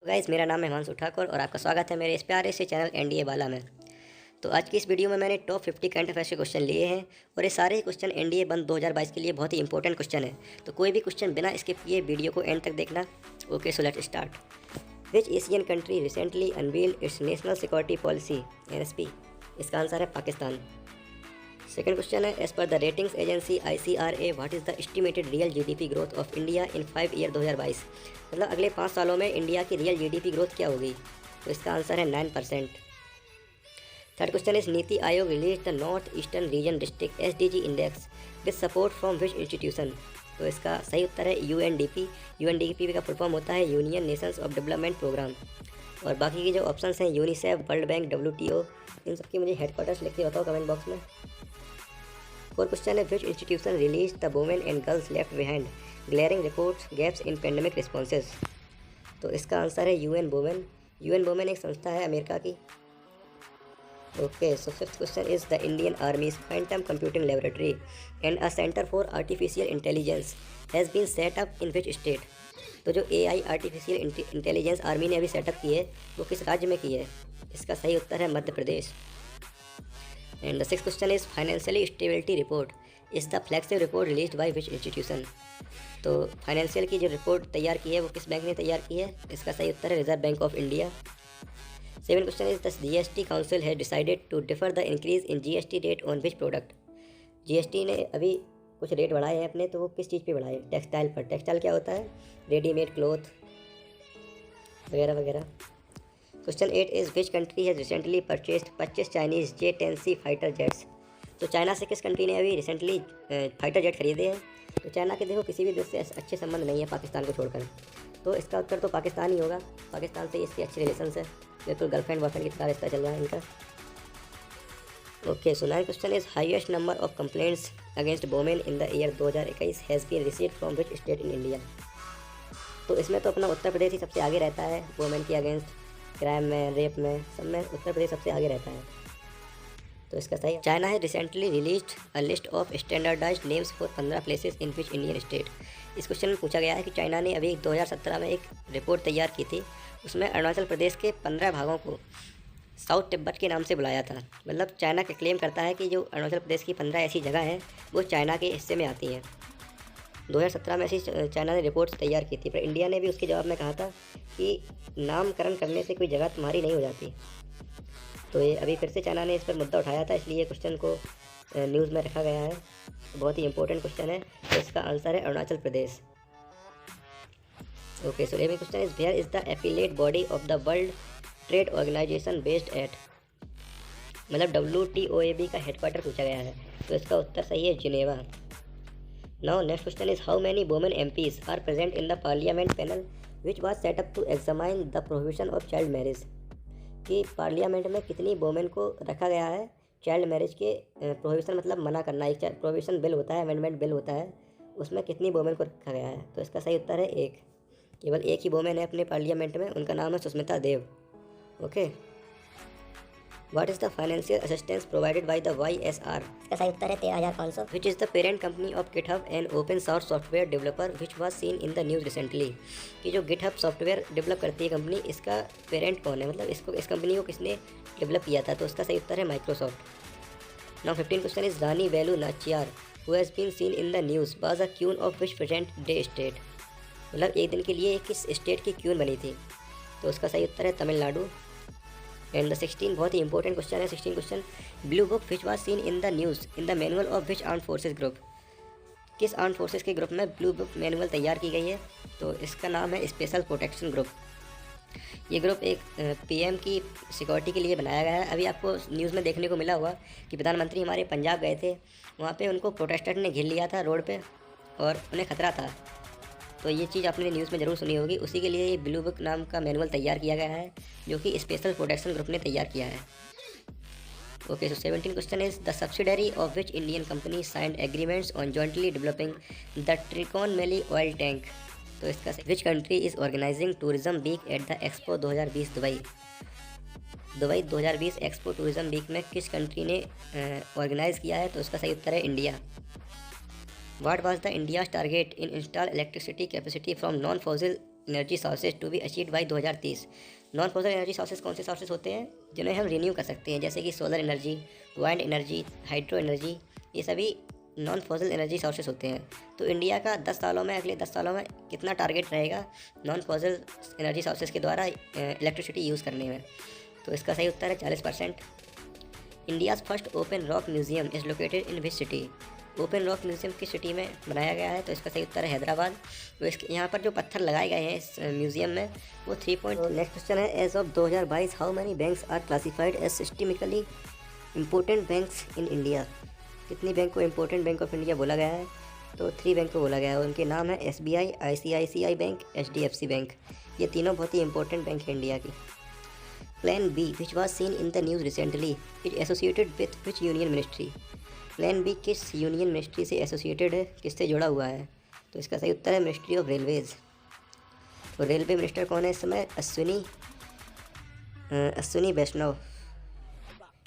Guys, मेरा नाम है हिमांशु ठाकुर और आपका स्वागत है मेरे इस प्यारे से चैनल एनडीए वाला में। तो आज की इस वीडियो में मैंने टॉप 50 करंट अफेयर्स के क्वेश्चन लिए हैं और ये सारे क्वेश्चन एनडीए बंद 2022 के लिए बहुत ही इंपॉर्टेंट क्वेश्चन है। तो कोई भी क्वेश्चन बिना स्किप किए वीडियो को एंड तक देखना। Okay, so let's start. Which Asian country recently unveiled its national security policy NSP? इसका आंसर है पाकिस्तान। सेकंड क्वेश्चन है, as per the ratings agency ICRA what is the estimated real GDP growth of India in 5 year 2022? मतलब अगले 5 सालों में India की real GDP growth क्या होगी? तो इसका आंसर है 9%। Third question is, NITI Aayog release the north eastern region district SDG index with support from which institution? तो इसका सही उत्तर है UNDP। UNDP का फुल फॉर्म होता है union nations of development programme. और बाकी के जो ऑप्शंस हैं यूनिसेफ, वर्ल्ड बैंक, WTO, इन सबकी मुझे हेडक्वार्टर्स लिख के बताओ कमेंट बॉक्स में। फोर्थ क्वेश्चन है, which institution release the women and girls left behind glaring reports gaps in pandemic responses? तो इसका आंसर है UN वुमेन। UN वुमेन एक संस्था है अमेरिका की। Okay, so fifth question is, the Indian army's quantum computing laboratory and a centre for artificial intelligence has been set up in which state? तो जो AI artificial intelligence army ने अभी setup की है वो किस राज्य में की है? इसका सही उत्तर है Madhya Pradesh. And the six question is, financial stability report is the flagship report released by which institution? तो फाइनेंशियल की जो रिपोर्ट तैयार की है वो किस बैंक ने तैयार की है? इसका सही उत्तर है reserve bank of India. Seven question is, the GST council has decided to defer the increase in GST rate on which product? GST ने अभी कुछ रेट बढ़ाए हैं अपने, तो वो किस चीज़ पे बढ़ाए? टेक्सटाइल पर। टेक्सटाइल क्या होता है? रेडीमेड क्लोथ वगैरह वगैरह। Question 8 is, which country has recently purchased 25 Chinese J-10C fighter jets? तो चाइना से किस कंट्री ने अभी रिसेंटली फाइटर जेट खरीदे हैं? तो चाइना के देखो किसी भी देश से अच्छे संबंध नहीं है पाकिस्तान को छोड़कर, तो इसका उत्तर तो पाकिस्तान ही होगा। पाकिस्तान से इसके अच्छे रिलेशंस है, बिल्कुल गर्लफ्रेंड बॉयफ्रेंड की तरह रिश्ता चल रहा है इनका। Okay, so nine question is, highest number of complaints against women in the year 2021 has been received from which state in India? तो इसमें तो अपना उत्तर प्रदेश ही सबसे आगे रहता है वुमेन के अगेंस्ट, क्राइम में, रेप में, सब में उत्तर प्रदेश सबसे आगे रहता है। तो इसका सही, चाइना है recently released a list of standardised names for 15 places in which Indian state? इस क्वेश्चन में पूछा गया है कि चाइना ने अभी 2017 में एक रिपोर्ट तैयार की थी, उसमें अरुणाचल प्रदेश के 15 भागों को साउथ तिब्बत के नाम से बुलाया था। मतलब चाइना का क्लेम करता है कि जो अरुणाचल प्रदेश की 15 ऐसी जगह हैं वो चाइना के हिस्से में आती हैं। 2017 में ऐसी चाइना ने रिपोर्ट तैयार की थी, पर इंडिया ने भी उसके जवाब में कहा था कि नामकरण करने से कोई जगह तुम्हारी नहीं हो जाती। तो ये अभी फिर से चाइना ने इस पर मुद्दा उठाया था, इसलिए क्वेश्चन को न्यूज़ में रखा गया है। बहुत ही इंपॉर्टेंट क्वेश्चन है, तो इसका आंसर है Arunachal Pradesh. Okay, so 11 question is, where is the affiliate body of the World Trade Organization based at? मतलब WTOAB का हेडक्वार्टर पूछा गया है, तो इसका उत्तर सही है Geneva. Now next question is, how many women MPs are present in the parliament panel which was set up to examine the prohibition of child marriage? कि पार्लियामेंट में कितनी वुमेन को रखा गया है चाइल्ड मैरिज के प्रोहिबिशन, मतलब मना करना, एक प्रोहिबिशन बिल होता है, अमेंडमेंट बिल होता है, उसमें कितनी वुमेन को रखा गया है? तो इसका सही उत्तर है एक। केवल एक ही वुमेन है अपने पार्लियामेंट में, उनका नाम है Sushmita Dev. Okay, what is the financial assistance provided by the YSR? इसका सही उत्तर है 13,500। Which is the parent company of GitHub and open source software developer which was seen in the news recently? कि जो GitHub सॉफ्टवेयर डेवलप करती है company, इसका parent कौन है, मतलब इस कंपनी को किसने डेवलप किया था? तो इसका सही उत्तर है Microsoft. Now 15 question is, Rani Velu Nachiyar who has been seen in the news was a queen of which present day state? मतलब एक दिन के लिए किस स्टेट की क्यून बनी थी? तो उसका सही उत्तर है तमिलनाडु। एंड द 16 बहुत ही इंपॉर्टेंट क्वेश्चन है, 16 question, blue book which was seen in the news in the manual of which armed forces group? किस आर्म्ड फोर्सेस के ग्रुप में ब्लू बुक मैनुअल तैयार की गई है? तो इसका नाम है स्पेशल प्रोटेक्शन ग्रुप। ये ग्रुप एक PM की सिक्योरिटी के लिए बनाया गया है। अभी आपको न्यूज़ में देखने को मिला हुआ कि प्रधानमंत्री हमारे पंजाब गए थे, वहाँ पे उनको प्रोटेस्टर ने घेर लिया था रोड पे और उन्हें खतरा था। तो ये चीज़ आपने न्यूज़ में ज़रूर सुनी होगी, उसी के लिए ये ब्लू बुक नाम का मैनुअल तैयार किया गया है, जो कि स्पेशल प्रोटेक्शन ग्रुप ने तैयार किया है। Okay, so 17 question is, the subsidiary of which Indian company signed agreements on jointly developing the Trincomalee oil tank? तो इसका which country is organising tourism week at the expo 2020 Dubai? Dubai 2020 expo tourism week में किस country ने organise किया है? तो इसका सही उत्तर है India. What was the India's target in install electricity capacity from non-fossil energy sources to be achieved by 2030। Non fossil energy sources कौन से सोर्सेज होते हैं जिन्हें हम रिन्यू कर सकते हैं, जैसे कि solar energy, wind energy, hydro energy, ये सभी नॉन फॉसिल एनर्जी सोर्सेज होते हैं। तो इंडिया का 10 सालों में, अगले 10 सालों में कितना टारगेट रहेगा नॉन फॉसिल एनर्जी सोर्सेज के द्वारा इलेक्ट्रिसिटी यूज़ करने में? तो इसका सही उत्तर है 40%। India's first open rock museum is located in which city? Open rock museum किस सिटी में बनाया गया है? तो इसका सही उत्तर है हैदराबाद। तो इसके यहाँ पर जो पत्थर लगाए गए हैं इस म्यूजियम में वो 3 पॉइंट। नेक्स्ट क्वेश्चन है, as of 2022 how many banks are classified as systemically important banks in India? कितनी बैंक को इम्पोर्टेंट बैंक ऑफ इंडिया बोला गया है? तो 3 बैंक को बोला गया है। उनके नाम है SBI, ICICI bank, HDFC bank. ये तीनों बहुत ही इंपॉर्टेंट बैंक है इंडिया की। Plan B which was seen in the news recently is associated with which union ministry? Plan B किस यूनियन मिनिस्ट्री से एसोसिएटेड है, किससे जुड़ा हुआ है? तो इसका सही उत्तर है मिनिस्ट्री ऑफ रेलवेज़। तो रेलवे मिनिस्टर कौन है इस समय? अश्विनी वैष्णव।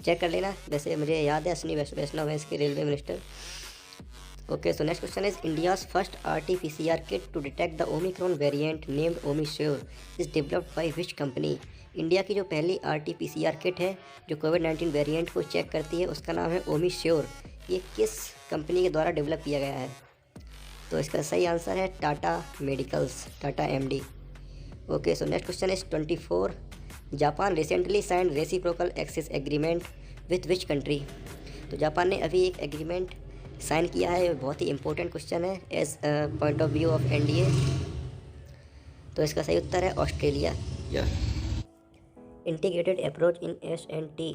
चेक कर लेना, वैसे मुझे याद है अश्विनी वैष्णव है इसके railway minister. Okay, so next question is India's first RT-PCR kit to detect the Omicron variant named OmiSure is developed by which company? India की जो पहली RT-PCR किट है जो कोविड-19 वेरिएंट को चेक करती है उसका नाम है ओमिश्योर। ये किस कंपनी के द्वारा डेवलप किया गया है? तो इसका सही आंसर है Tata medicals, Tata MD। Okay, so next question is 24 Japan recently signed reciprocal access agreement with which country? तो जापान ने अभी एक एग्रीमेंट साइन किया है, बहुत ही इंपॉर्टेंट क्वेश्चन है as point of view of NDA। तो इसका सही उत्तर है Australia. Integrated approach in S&T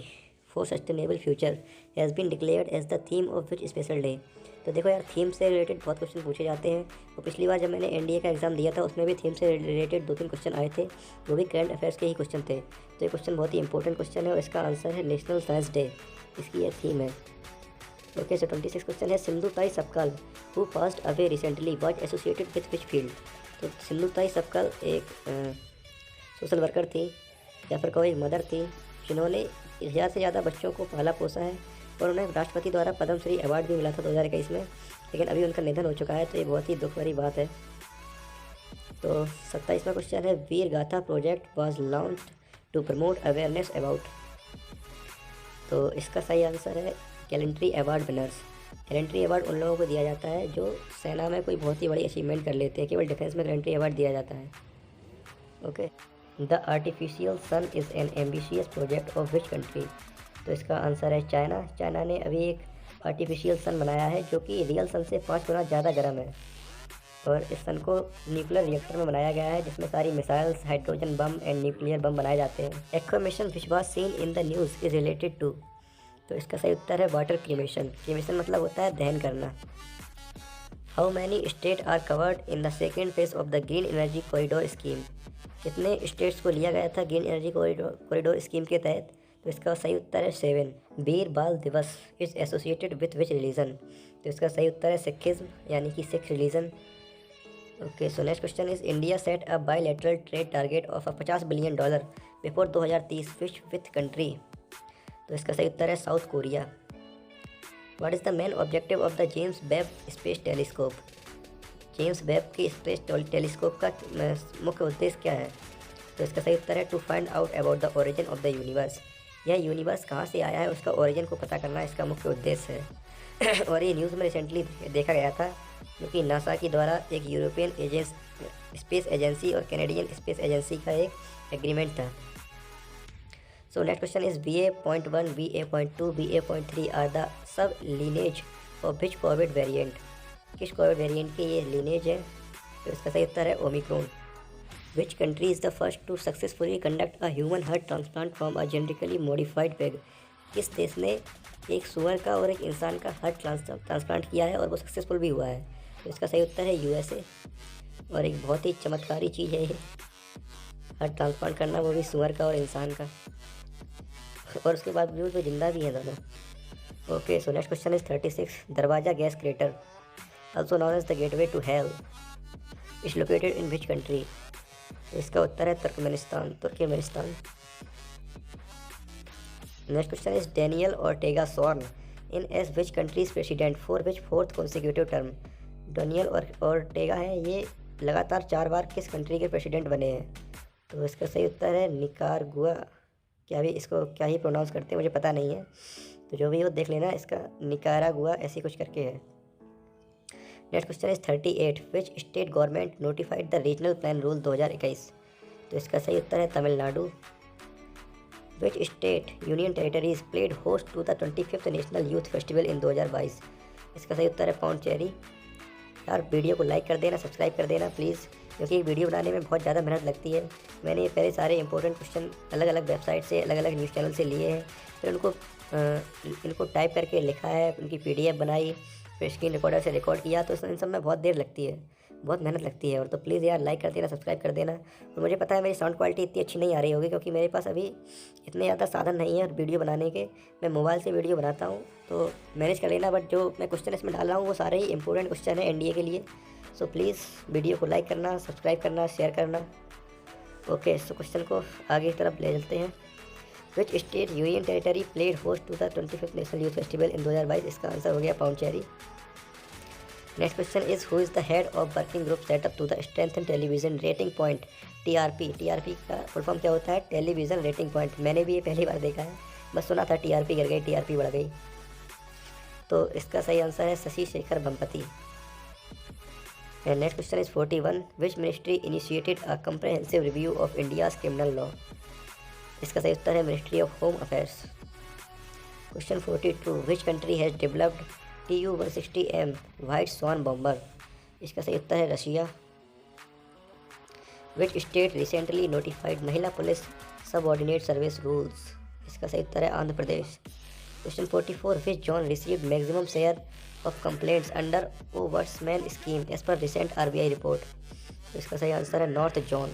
for sustainable future has been declared as the theme of which special day? तो देखो यार, थीम से रिलेटेड बहुत क्वेश्चन पूछे जाते हैं। और पिछली बार जब मैंने NDA का एग्ज़ाम दिया था उसमें भी थीम से रिलेटेड 2-3 क्वेश्चन आए थे, वो भी करंट अफेयर्स के ही क्वेश्चन थे। तो ये क्वेश्चन बहुत ही इंपॉर्टेंट क्वेश्चन है और इसका आंसर है नेशनल साइंस डे, इसकी यह थीम है। ओके, सो 26 क्वेश्चन है सिंधु ताई Sapkal who passed away recently was associated with which field? तो सिंधु ताई सपकाल एक सोशल वर्कर थी या फिर कोई मदर थी जिन्होंने 1000 से ज़्यादा बच्चों को पाला पोसा है और उन्हें राष्ट्रपति द्वारा पद्मश्री अवार्ड भी मिला था 2021 में, लेकिन अभी उनका निधन हो चुका है। तो ये बहुत ही दुख भरी बात है। तो 27वां क्वेश्चन है Veer Gatha project was launched to promote awareness about? तो इसका सही आंसर है gallantry award winners. Gallantry award उन लोगों को दिया जाता है जो सेना में कोई बहुत ही बड़ी अचीवमेंट कर लेते हैं, केवल डिफेंस में गैलेंट्री अवार्ड दिया जाता है। Okay, the artificial sun is an ambitious project of which country? तो इसका आंसर है चाइना। चाइना ने अभी एक आर्टिफिशियल सन बनाया है जो कि रियल सन से 5 गुना ज़्यादा गर्म है और इस सन को न्यूक्लियर रिएक्टर में बनाया गया है जिसमें सारी missiles, hydrogen bomb and nuclear bomb बनाए जाते हैं। Aquamation which was seen in the news is related to? तो इसका सही उत्तर है वाटर क्रीमेशन। क्रीमेशन मतलब होता है दहन करना। How many state are covered in the second phase of the green energy corridor scheme? कितने स्टेट्स को लिया गया था ग्रीन एनर्जी कॉरिडोर स्कीम के तहत? तो इसका सही उत्तर है 7। वीर बाल दिवस is associated with which religion? तो इसका सही उत्तर है सिखिज्म, यानी कि Sikh religion. Okay, so next question is India set a bilateral trade target of $50 billion before 2030 with country? तो इसका सही उत्तर है south Korea. What is the main objective of the James Webb space telescope? James Webb की space telescope का मुख्य उद्देश्य क्या है? तो इसका सही उत्तर है to find out about the origin of the universe. यह यूनिवर्स कहाँ से आया है उसका ओरिजिन को पता करना इसका मुख्य उद्देश्य है। और ये न्यूज़ में रिसेंटली देखा गया था क्योंकि नासा के द्वारा एक यूरोपियन स्पेस एजेंसी और कैनेडियन स्पेस एजेंसी का एक एग्रीमेंट था। So next question is BA.1, BA.2, BA.3 are the sub lineage of which Covid variant? किस कोविड वेरिएंट के ये लीनेज है? तो इसका सही उत्तर है Omicron. Which country is the first to successfully conduct a human heart transplant from a genetically modified pig? किस देश ने एक सूअर का और एक इंसान का हार्ट ट्रांसप्लांट किया है और वो सक्सेसफुल भी हुआ है? तो इसका सही उत्तर है USA। और एक बहुत ही चमत्कारी चीज़ है ये हार्ट ट्रांसप्लांट करना, वो भी सूअर का और इंसान का, और उसके बाद वो जिंदा भी हैं दोनों। Okay, so next question is 36 दरवाजा gas crater also known as the gateway to hell is located in which country? तो इसका उत्तर है Turkmenistan. Next question is Daniel Ortega sworn in as which country's president for which 4th consecutive term? Daniel Ortega है, ये लगातार 4 बार किस country के president बने हैं? तो इसका सही उत्तर है निकारागुआ। क्या ही प्रोनाउंस करते हैं मुझे पता नहीं है, तो जो भी हो देख लेना, इसका निकारागुआ ऐसे कुछ करके है। Next question is 38, which state government notified the regional plan rule 2021? तो इसका सही उत्तर है तमिलनाडु। विच state union territories played host to the 25th national youth festival in 2022? इसका सही उत्तर है पौंडीचेरी। यार वीडियो को लाइक कर देना, सब्सक्राइब कर देना प्लीज़, क्योंकि वीडियो बनाने में बहुत ज़्यादा मेहनत लगती है। मैंने पहले सारे इंपॉर्टेंट क्वेश्चन अलग अलग वेबसाइट से, अलग अलग न्यूज़ चैनल से लिए हैं, फिर इनको टाइप करके लिखा है, उनकी PDF बनाई, फिर स्क्रीन रिकॉर्डर से रिकॉर्ड किया, तो इन सब में बहुत देर लगती है, बहुत मेहनत लगती है। और तो प्लीज़ यार लाइक कर देना, सब्सक्राइब कर देना। और मुझे पता है मेरी साउंड क्वालिटी इतनी अच्छी नहीं आ रही होगी, क्योंकि मेरे पास अभी इतने ज़्यादा साधन नहीं है वीडियो बनाने के। मैं मोबाइल से वीडियो बनाता हूँ, तो मैनेज कर लेना। बट जो मैं क्वेश्चन इसमें डाल रहा हूँ वो सारे ही इंपॉर्टेंट क्वेश्चन है NDA के लिए। सो प्लीज़ वीडियो को लाइक करना, सब्सक्राइब करना, शेयर करना। ओके, सो क्वेश्चन को आगे की तरफ ले चलते हैं। Which state union territory played host to the 25th national youth festival in 2022? इसका आंसर हो गया Pondicherry. Next question is who is the head of working group setup to the strengthen television rating point TRP? TRP का full form क्या होता है? Television rating point. मैंने भी ये पहली बार देखा है, बस सुना था TRP गिर गई, TRP बढ़ गई। तो इसका सही आंसर है Shashi Shekhar Vempati. And next question is 41, which ministry initiated a comprehensive review of India's criminal law? इसका सही उत्तर है ministry of home affairs. Question 42, which country has developed Tu-160M white swan bomber? इसका सही उत्तर है Russia. Which state recently notified महिला police subordinate service rules? इसका सही उत्तर है Andhra Pradesh. Question 44, which zone received maximum share of complaints under ओवर्समैन scheme as per recent RBI report? तो इसका सही आंसर है नॉर्थ जोन।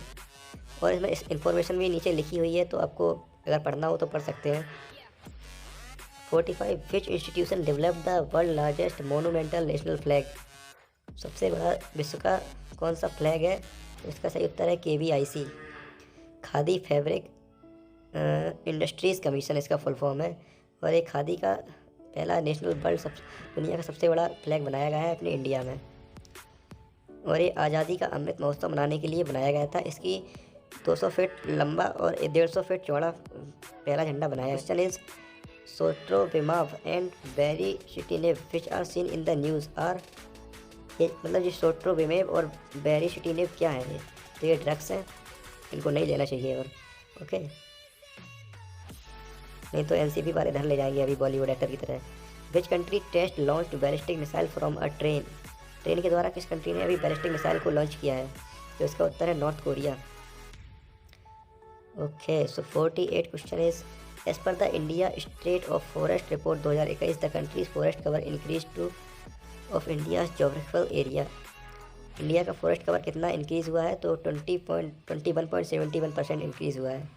और इसमें इस इन्फॉर्मेशन भी नीचे लिखी हुई है, तो आपको अगर पढ़ना हो तो पढ़ सकते हैं। 45, विच institution develop the world largest monumental national flag? सबसे बड़ा विश्व का कौन सा फ्लैग है? तो इसका सही उत्तर है KVIC, khadi fabric industries commission इसका फुल फॉर्म है। और एक खादी का पहला नेशनल दुनिया का सबसे बड़ा फ्लैग बनाया गया है अपने इंडिया में। और ये आज़ादी का अमृत महोत्सव मनाने के लिए बनाया गया था। इसकी 200 फीट लंबा और 150 फीट चौड़ा पहला झंडा बनाया। Question is sotrovimab and baricitinib which are seen in the news are? ये मतलब ये सोट्रोविमेब और बेरिशिटिनेब क्या है? ये तो ये ड्रग्स हैं, इनको नहीं लेना चाहिए। और ओके, नहीं तो NCP वाले धर ले जाएंगे अभी बॉलीवुड एक्टर की तरह। Which country test launch ballistic missile from a train? Train के द्वारा किस कंट्री ने अभी बैलिस्टिक मिसाइल को लॉन्च किया है? तो इसका उत्तर है North Korea. Okay, so 48 question is as per the India state of forest report 2021 the country's forest cover increase to of India geographical area? India का फॉरेस्ट कवर कितना इंक्रीज़ हुआ है? तो 21.71% इंक्रीज़ हुआ है।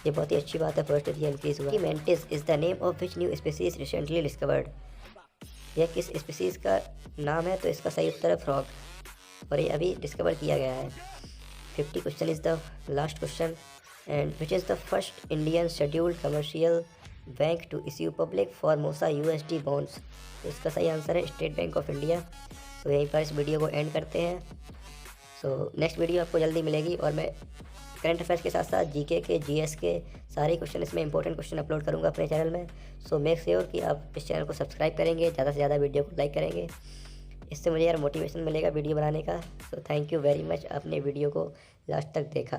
ये बहुत ही अच्छी बात है, फॉरेस्ट एरिया इंक्रीज़ हुआ है। Mantis is the name of which new species recently discovered? यह किस स्पीसीज़ का नाम है? तो इसका सही उत्तर है फ्रॉग, और ये अभी डिस्कवर किया गया है। 50 question is the last question, and which is the first Indian scheduled commercial bank to issue public Formosa USD bonds? तो इसका सही आंसर है स्टेट बैंक ऑफ इंडिया। तो यहीं पर इस वीडियो को एंड करते हैं। सो नेक्स्ट वीडियो आपको जल्दी मिलेगी, और मैं करंट अफेयर्स के साथ साथ GK के, GS के सारे क्वेश्चन, इसमें इंपॉर्टेंट क्वेश्चन अपलोड करूँगा अपने चैनल में। सो मेक श्योर कि आप इस चैनल को सब्सक्राइब करेंगे, ज़्यादा से ज़्यादा वीडियो को लाइक करेंगे, इससे मुझे यार मोटिवेशन मिलेगा वीडियो बनाने का। So thank you very much, आपने वीडियो को लास्ट तक देखा।